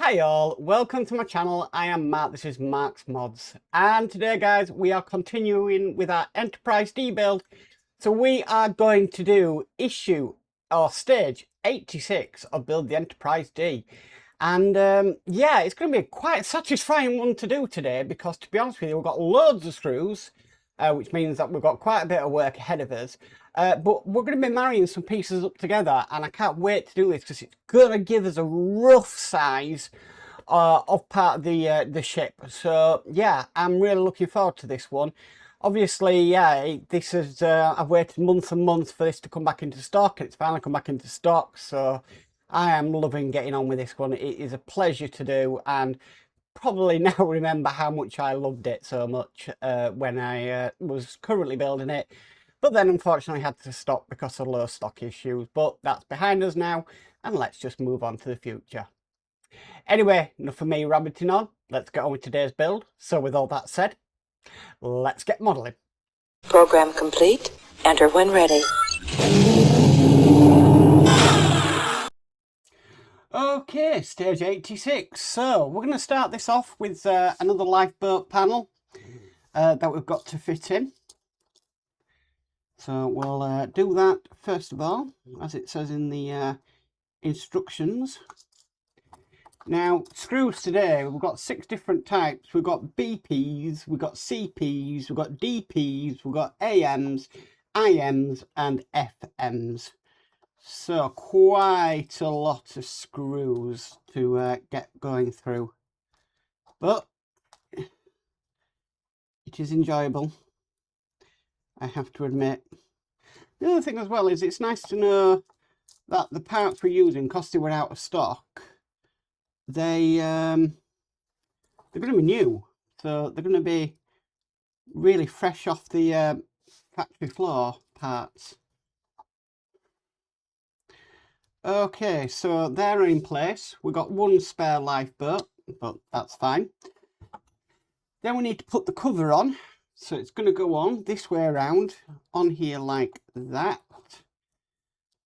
Hi all, welcome to my channel. I am Mark, this is Mark's Mods, and today guys we are continuing with our Enterprise D build. So we are going to do issue or stage 86 of Build the Enterprise D. And yeah, it's going to be quite a satisfying one to do today because, to be honest with you, we've got loads of screws, which means that we've got quite a bit of work ahead of us. But we're going to be marrying some pieces up together, and I can't wait to do this because it's going to give us a rough size of part of the ship. So yeah, I'm really looking forward to this one. Obviously, yeah, this is I've waited months and months for this to come back into stock, and it's finally come back into stock. So I am loving getting on with this one. It is a pleasure to do, and probably now remember how much I loved it so much when I was currently building it. But then unfortunately had to stop because of low stock issues. But that's behind us now, and let's just move on to the future. Anyway, enough of me rabbiting on. Let's get on with today's build. So with all that said, let's get modelling. Program complete. Enter when ready. Okay, stage 86. So we're going to start this off with another lifeboat panel that we've got to fit in. So we'll do that first of all, as it says in the instructions. Now, screws today, we've got 6 different types. We've got BPs, we've got CPs, we've got DPs, we've got AMs, IMs and FMs. So quite a lot of screws to get going through. But it is enjoyable, I have to admit. The other thing as well is it's nice to know that the parts we're using, because they were out of stock, they're going to be new. So they're going to be really fresh off the factory floor parts. Okay, so they're in place. We've got one spare lifeboat, but that's fine. Then we need to put the cover on. So it's going to go on this way around, on here like that.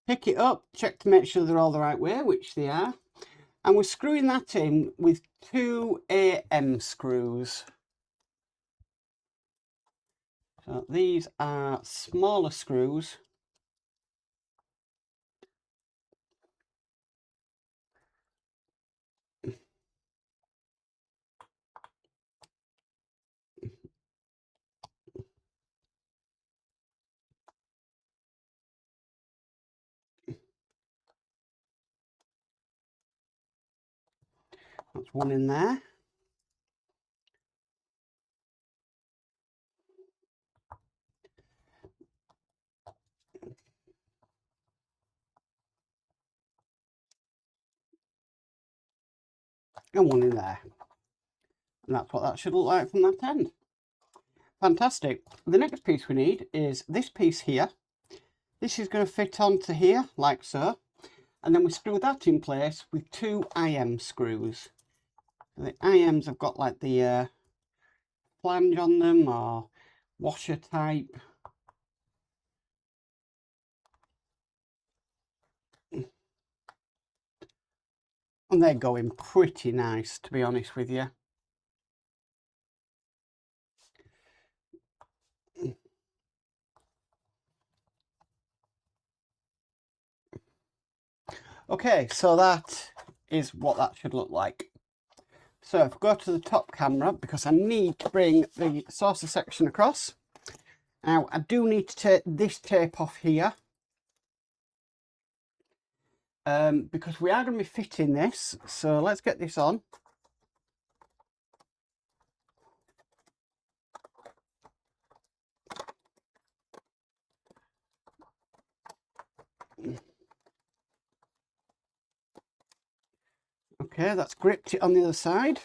Pick it up, check to make sure they're all the right way, which they are. And we're screwing that in with 2 AM screws. So these are smaller screws. That's one in there. And one in there. And that's what that should look like from that end. Fantastic. The next piece we need is this piece here. This is going to fit onto here, like so. And then we screw that in place with 2 IM screws. The IMs have got like the flange on them, or washer type. And they're going pretty nice, to be honest with you. Okay, so that is what that should look like. So if we go to the top camera, because I need to bring the saucer section across. Now, I do need to take this tape off here. Because we are going to be fitting this. So let's get this on. Okay, that's gripped it on the other side.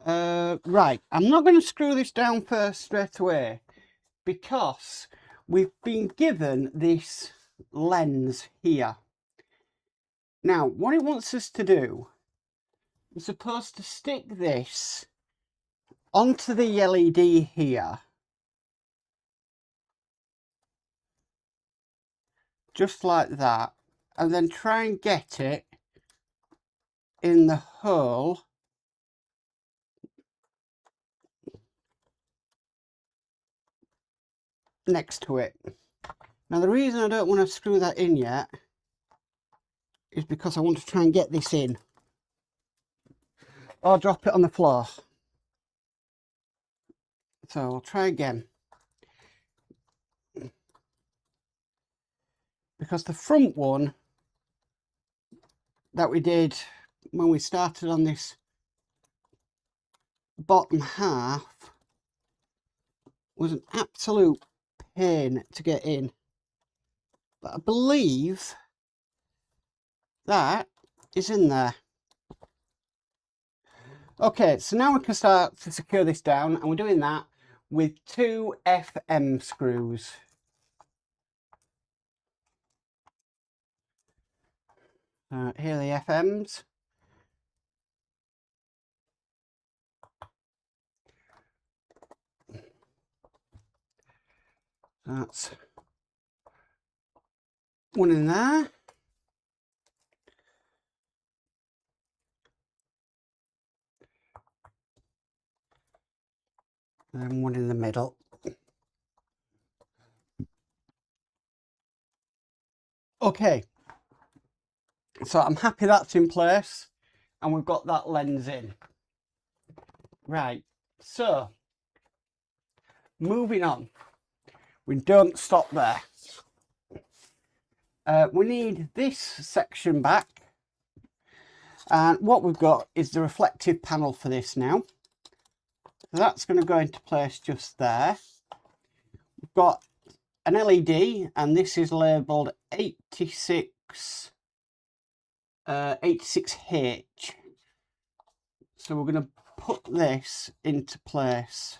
Right, I'm not going to screw this down first straight away, because we've been given this lens here. Now, what it wants us to do, we're supposed to stick this onto the LED here, just like that, and then try and get it in the hole next to it. Now the reason I don't want to screw that in yet is because I want to try and get this in, or drop it on the floor. So I'll try again. Because the front one that we did when we started on this bottom half was an absolute pain to get in. But I believe that is in there. Okay, so now we can start to secure this down, and we're doing that with 2 FM screws. Here are the FMs. That's one in there. And one in the middle. Okay, so I'm happy that's in place, and we've got that lens in. Right, so moving on. We don't stop there. We need this section back, and what we've got is the reflective panel for this now. So that's going to go into place just there. We've got an LED, and this is labelled 86H. So we're going to put this into place.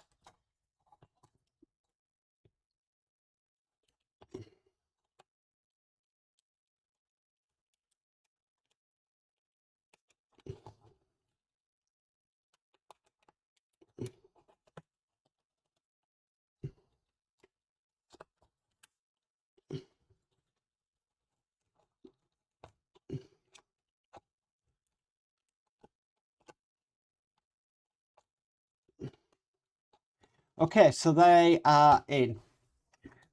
Okay, so they are in.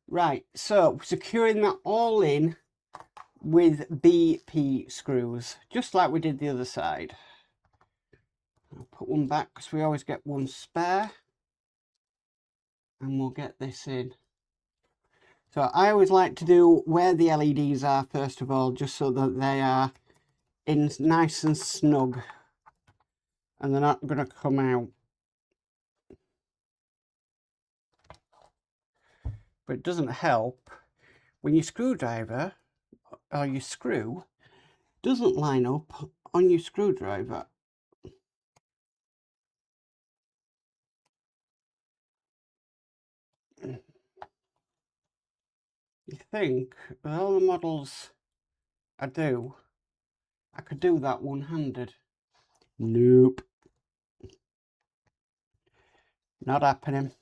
Right, so securing that all in with BP screws, just like we did the other side. I'll put one back because we always get one spare. And we'll get this in. So I always like to do where the LEDs are first of all, just so that they are in nice and snug and they're not going to come out. But it doesn't help when your screwdriver or your screw doesn't line up on your screwdriver. You think with all the models I do, I could do that one-handed. Nope. Not happening.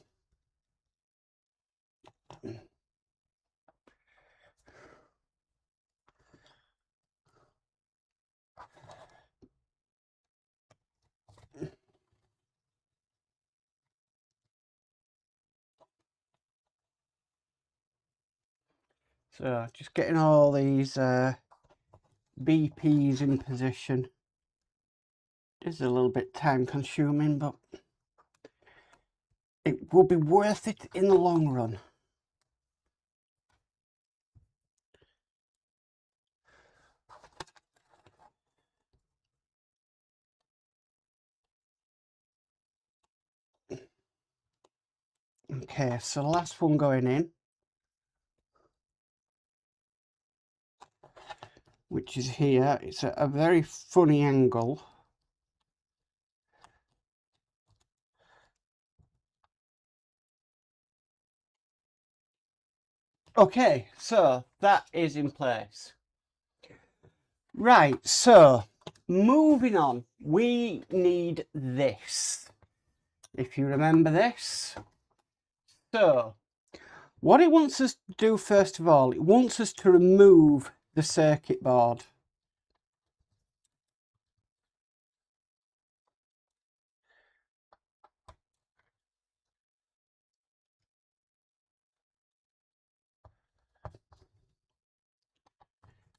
So just getting all these BPs in position. This is a little bit time consuming, but it will be worth it in the long run. Okay, so the last one going in, which is here. It's at a very funny angle. Okay, so that is in place. Right, so moving on, we need this. If you remember this. So what it wants us to do first of all, it wants us to remove the circuit board.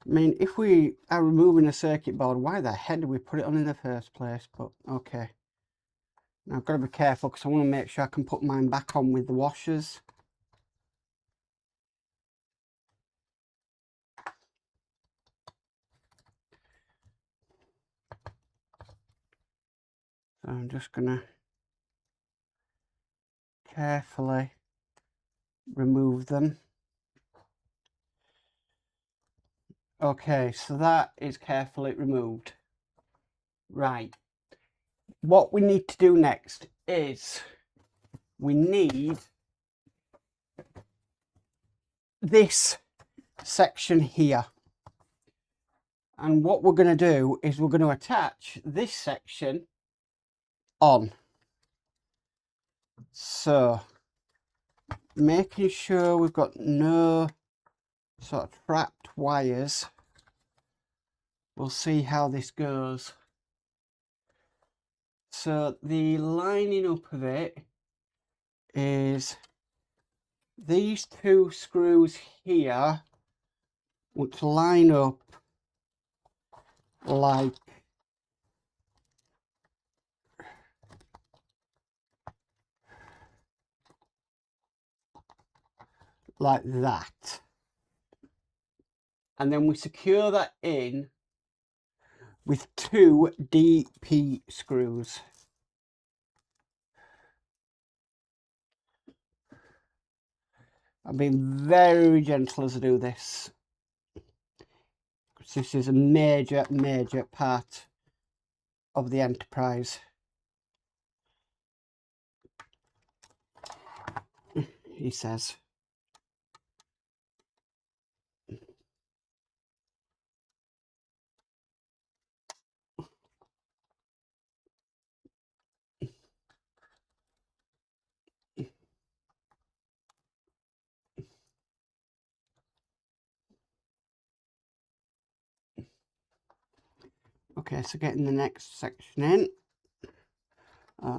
I mean, if we are removing a circuit board, why the heck did we put it on in the first place? But okay. Now I've got to be careful because I want to make sure I can put mine back on with the washers. So I'm just going to carefully remove them. Okay, so that is carefully removed. Right. What we need to do next is we need this section here. And what we're going to do is we're going to attach this section on. So, making sure we've got no sort of trapped wires. We'll see how this goes. So the lining up of it is these two screws here which line up like that, and then we secure that in with 2 DP screws. I'm being very gentle as I do this, because this is a major part of the enterprise. He says. Okay, so getting the next section in,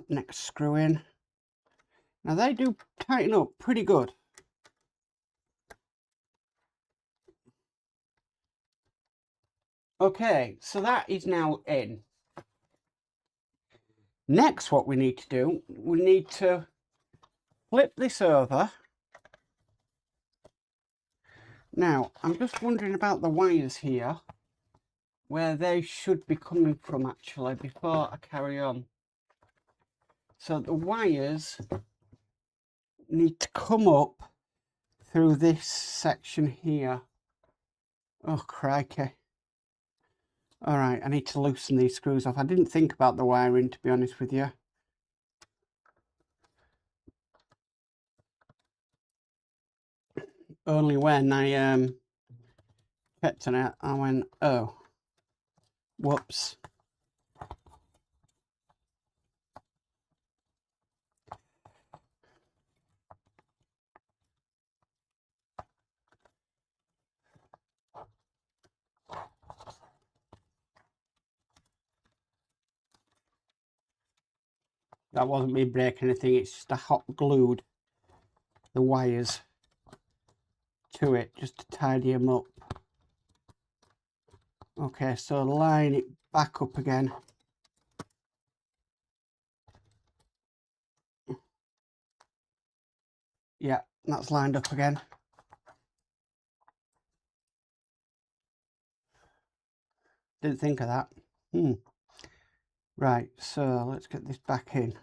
next screw in. Now they do tighten up pretty good. Okay, so that is now in. Next, what we need to do, we need to flip this over. Now, I'm just wondering about the wires here, where they should be coming from actually, before I carry on. So the wires need to come up through this section here. Oh, crikey. All right, I need to loosen these screws off. I didn't think about the wiring, to be honest with you. Only when I kept on it, I went, oh, whoops. That wasn't me breaking anything, it's just I hot glued the wires to it just to tidy them up. Okay, so line it back up again. Yeah, that's lined up again. Didn't think of that. Right, so let's get this back in.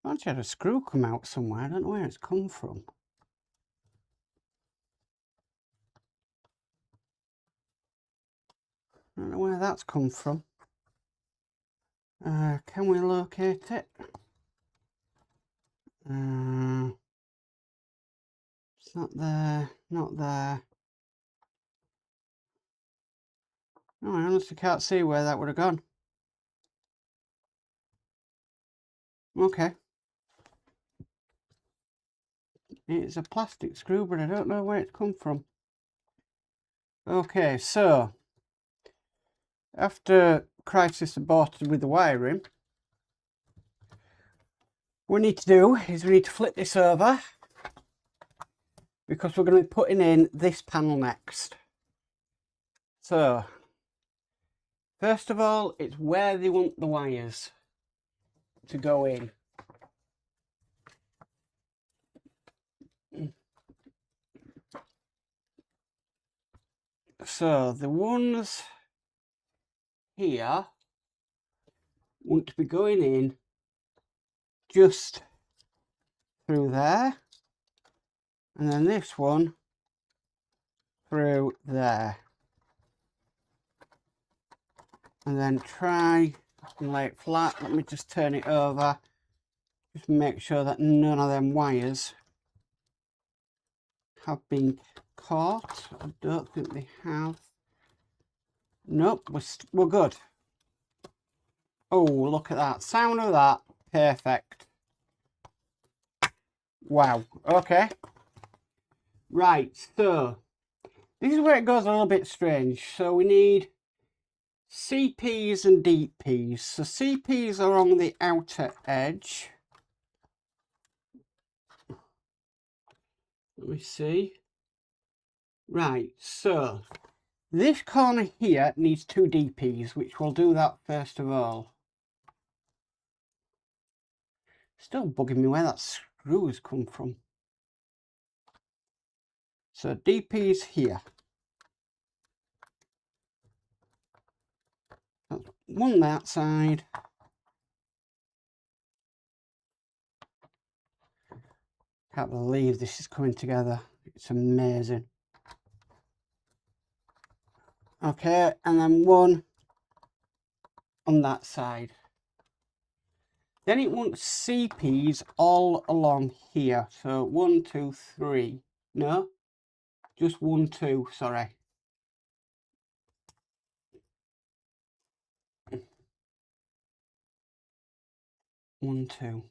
I actually had a screw come out somewhere. I don't know where it's come from. I don't know where that's come from. Can we locate it? It's not there, not there. No, I honestly can't see where that would have gone. Okay. It's a plastic screw, but I don't know where it's come from. Okay, so after crisis aborted with the wiring, What we need to do is we need to flip this over because we're going to be putting in this panel next. So, first of all, it's where they want the wires to go in. So, the ones here want to be going in just through there, and then this one through there, and then try and lay it flat. Let me just turn it over, just make sure that none of them wires have been caught. I don't think they have. Nope, we're good. Oh, look at that, sound of that, perfect. Wow, okay. Right, so this is where it goes a little bit strange. So we need CPs and DPs. So CPs are on the outer edge. Let me see. Right, so this corner here needs 2 DPs, which we'll do that first of all. Still bugging me where that screw has come from. So DPs here. That's one that side. Can't believe this is coming together. It's amazing. Okay, and then one on that side. Then it wants CPs all along here. So 1, 2, 3. No, just 1, 2, sorry. One, two.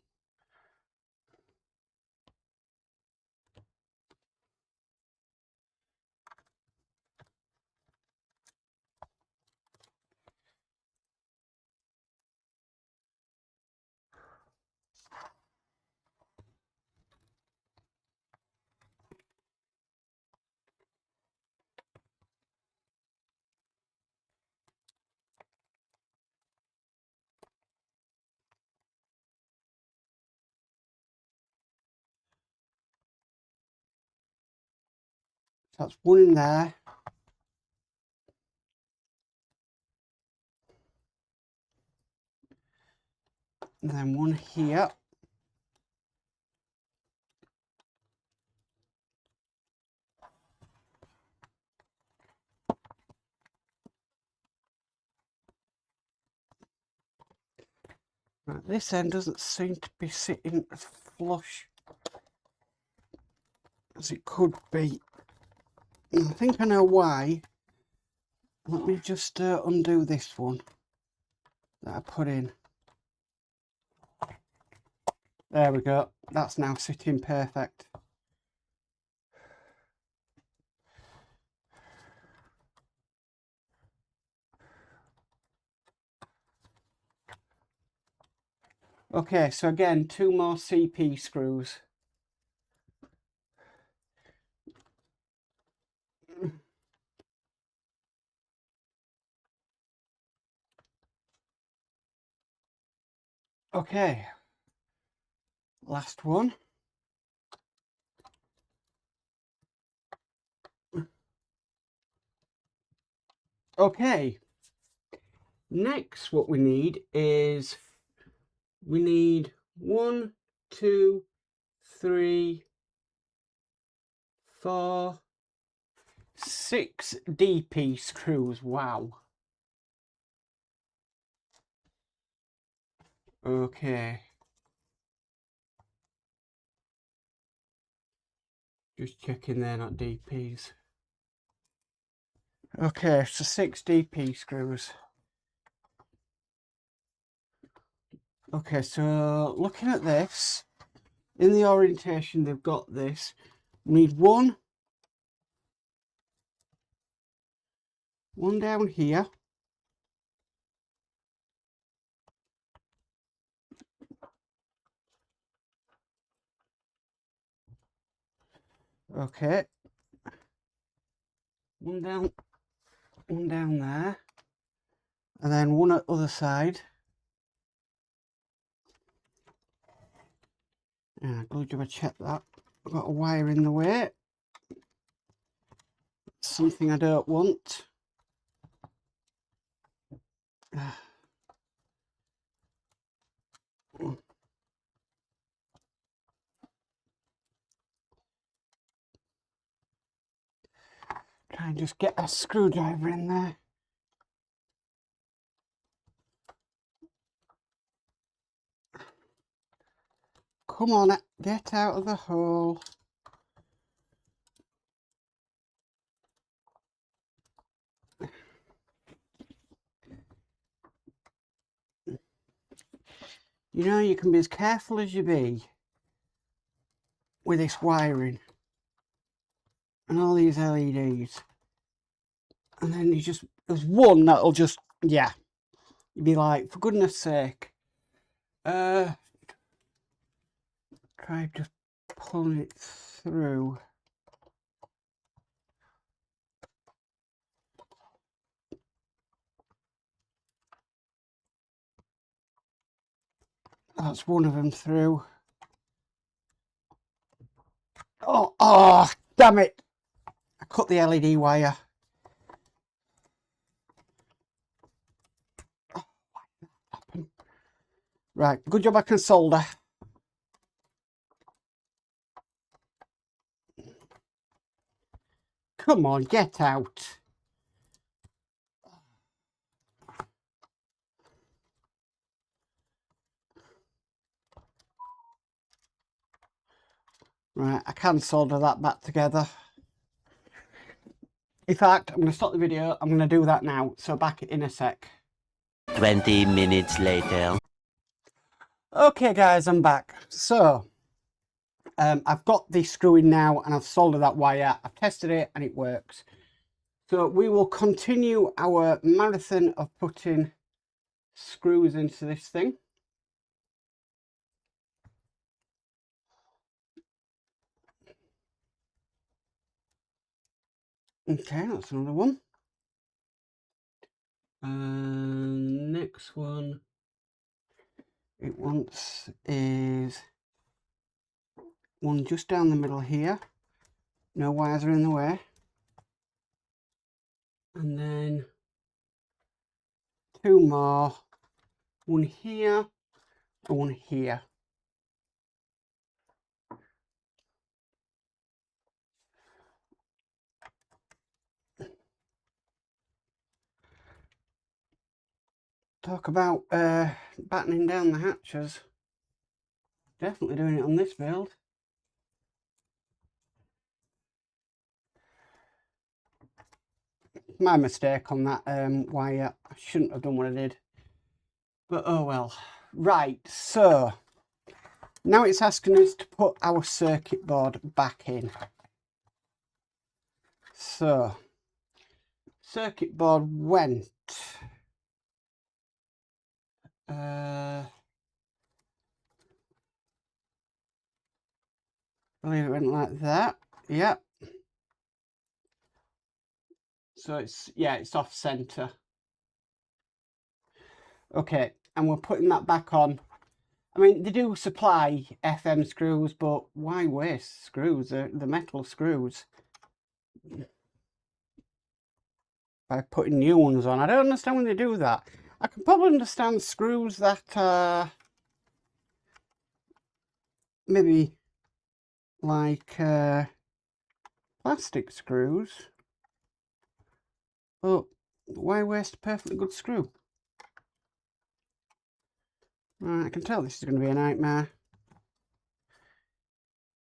So that's one in there. And then one here. Right, this end doesn't seem to be sitting as flush as it could be. And I think I know why. Let me just undo this one that I put in. There we go. That's now sitting perfect. Okay, so again, 2 more CP screws. Okay, last one. Okay, next what we need is we need 1, 2, 3, 4, 6 DP screws. Wow. Okay. Just checking they're not DPs. Okay, so 6 DP screws. Okay, so looking at this, in the orientation they've got this. We need one down here. Okay. One down there. And then one at the other side. Yeah, good job I checked that. I've got a wire in the way. Something I don't want. Try and just get a screwdriver in there. Come on, get out of the hole. You know, you can be as careful as you be with this wiring and all these LEDs. And then there's one that'll just, yeah. You'd be like, for goodness sake. Try just pulling it through. That's one of them through. Oh, damn it. I cut the LED wire. Oh, why did that happen? Right, good job I can solder. Come on, get out. Right, I can solder that back together. In fact, I'm going to stop the video. I'm going to do that now. So back in a sec. 20 minutes later. Okay, guys, I'm back. So, I've got the screw in now and I've soldered that wire. I've tested it and it works. So we will continue our marathon of putting screws into this thing. Okay, that's another one. And next one it wants is one just down the middle here. No wires are in the way. And then two more. One here and one here. Talk about battening down the hatches. Definitely doing it on this build. My mistake on that wire. I shouldn't have done what I did. But oh well. Right, so now it's asking us to put our circuit board back in. So, circuit board went. I believe it went like that. Yep. So it's off center. Okay, and we're putting that back on. I mean, they do supply FM screws, but why waste screws? The metal screws. By putting new ones on. I don't understand when they do that. I can probably understand screws that are maybe like plastic screws. But why waste a perfectly good screw? Right, I can tell this is going to be a nightmare.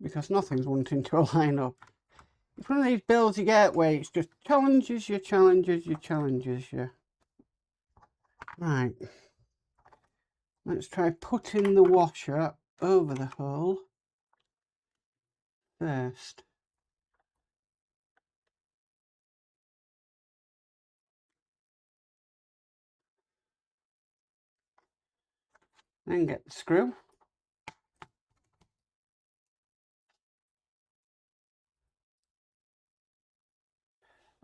Because nothing's wanting to line up. It's one of these builds you get where it's just challenges you. Right. Let's try putting the washer over the hole first. Then get the screw.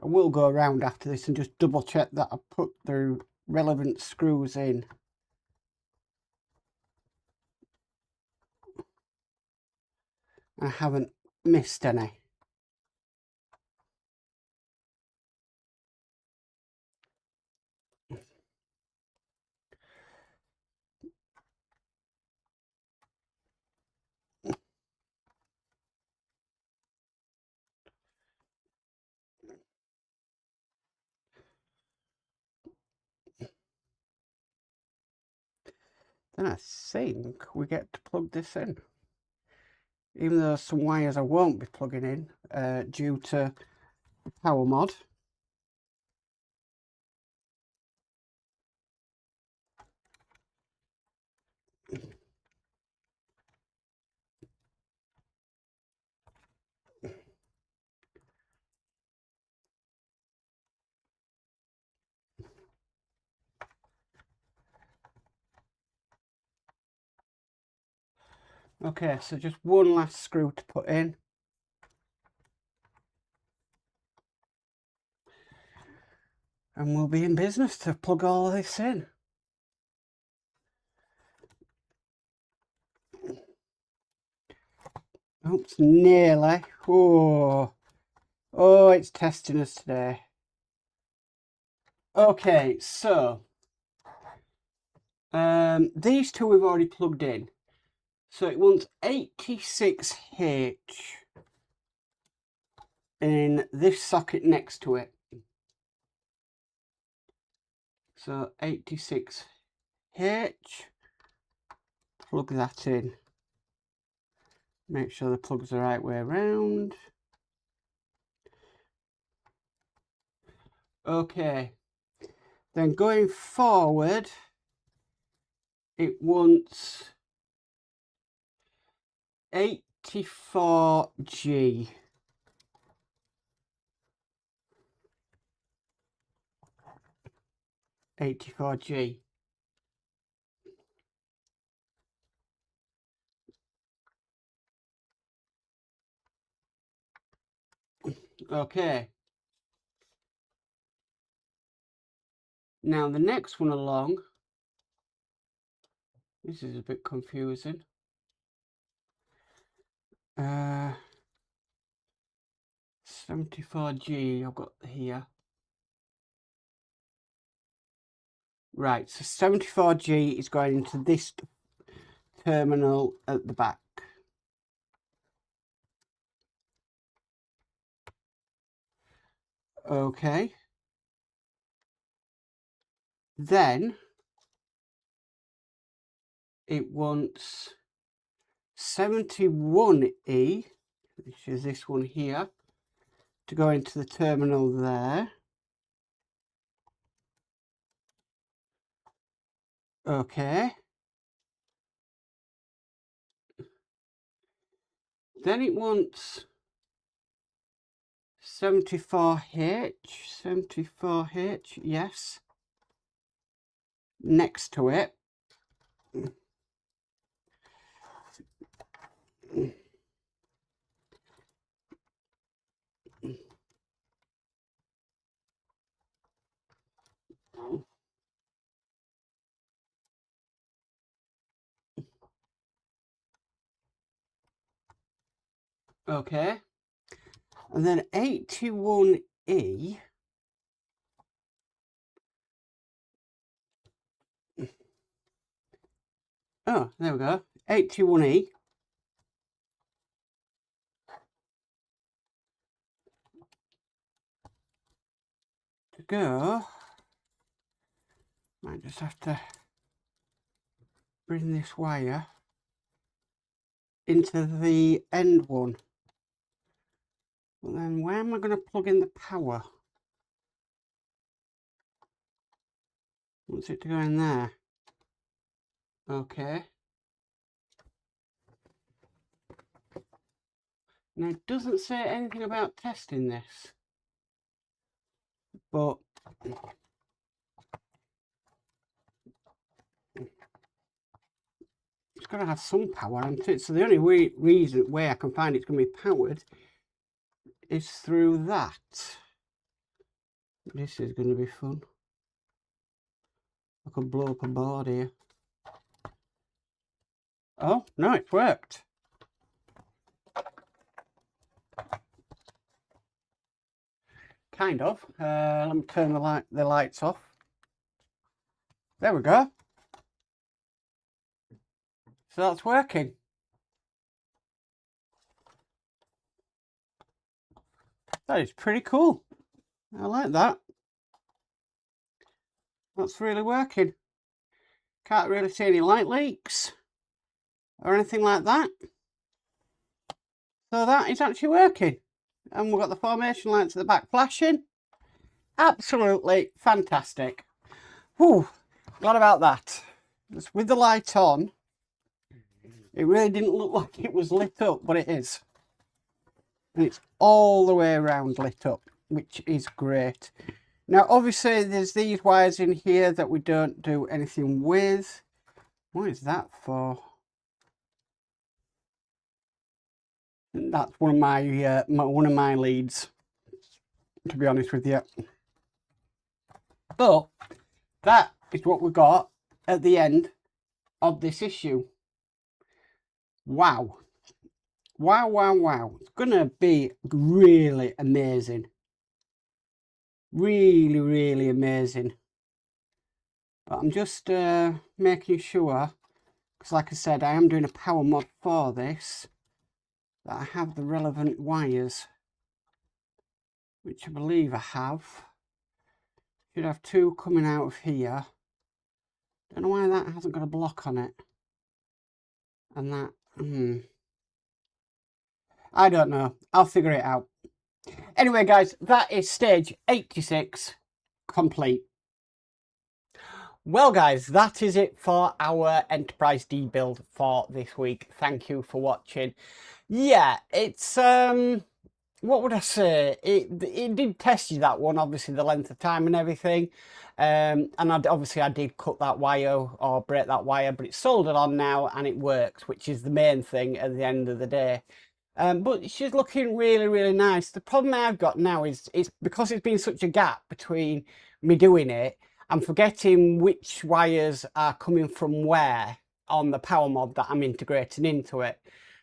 I will go around after this and just double check that I put the relevant screws in. I haven't missed any. Then I think we get to plug this in. Even though some wires I won't be plugging in due to power mod. Okay, so just one last screw to put in. And we'll be in business to plug all of this in. Oops, nearly. Oh, it's testing us today. Okay, so these two we've already plugged in. So it wants 86H in this socket next to it. So 86H, plug that in. Make sure the plug's the right way around. Okay, then going forward, it wants 84G. Okay. Now the next one along, this is a bit confusing. 74G I've got here. Right, so 74G is going into this terminal at the back. Okay. Then it wants 71E, which is this one here, to go into the terminal there. Okay. Then it wants 74H, yes. Next to it. Okay. And then 81E. Oh, there we go. 81E. To go. Might just have to bring this wire into the end one. Well, then where am I going to plug in the power? Wants it to go in there. Okay. Now it doesn't say anything about testing this, but it's got to have some power, hasn't it? So the only way I can find it's going to be powered is through that. This is going to be fun. I could blow up a board here. Oh, no, it's worked. Kind of. Let me turn the lights off. There we go. So that's working. That is pretty cool. I like that. That's really working. Can't really see any light leaks or anything like that. So that is actually working. And we've got the formation lights at the back flashing. Absolutely fantastic. Whew, glad about that. Just with the light on, it really didn't look like it was lit up, but it is. And it's all the way around lit up, which is great. Now, obviously, there's these wires in here that we don't do anything with. What is that for? That's one of my leads, to be honest with you. But that is what we got at the end of this issue. Wow. Wow, wow, wow. It's going to be really amazing. Really, really amazing. But I'm just making sure, because like I said, I am doing a power mod for this, that I have the relevant wires, which I believe I have. Should have two coming out of here. Don't know why that hasn't got a block on it. And that, I don't know. I'll figure it out. Anyway, guys, that is stage 86 complete. Well, guys, that is it for our Enterprise D build for this week. Thank you for watching. Yeah, it's what would I say? It did test you, that one, obviously the length of time and everything. And obviously I did cut that wire or break that wire, but it's soldered on now and it works, which is the main thing at the end of the day. But she's looking really, really nice. The problem I've got now is it's because it's been such a gap between me doing it, I'm forgetting which wires are coming from where on the power mod that I'm integrating into it.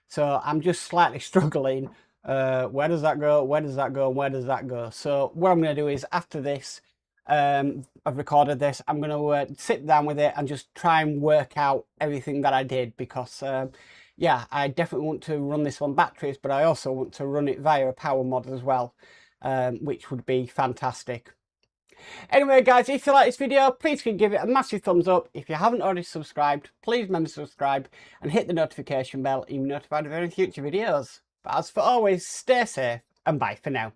So I'm just slightly struggling. Where does that go? Where does that go? Where does that go? So what I'm going to do is, after this, I've recorded this, I'm going to sit down with it and just try and work out everything that I did, because yeah, I definitely want to run this on batteries, but I also want to run it via a power mod as well, which would be fantastic. Anyway, guys, if you like this video, please can give it a massive thumbs up. If you haven't already subscribed, please remember to subscribe and hit the notification bell to be notified of any future videos. But as for always, stay safe and bye for now.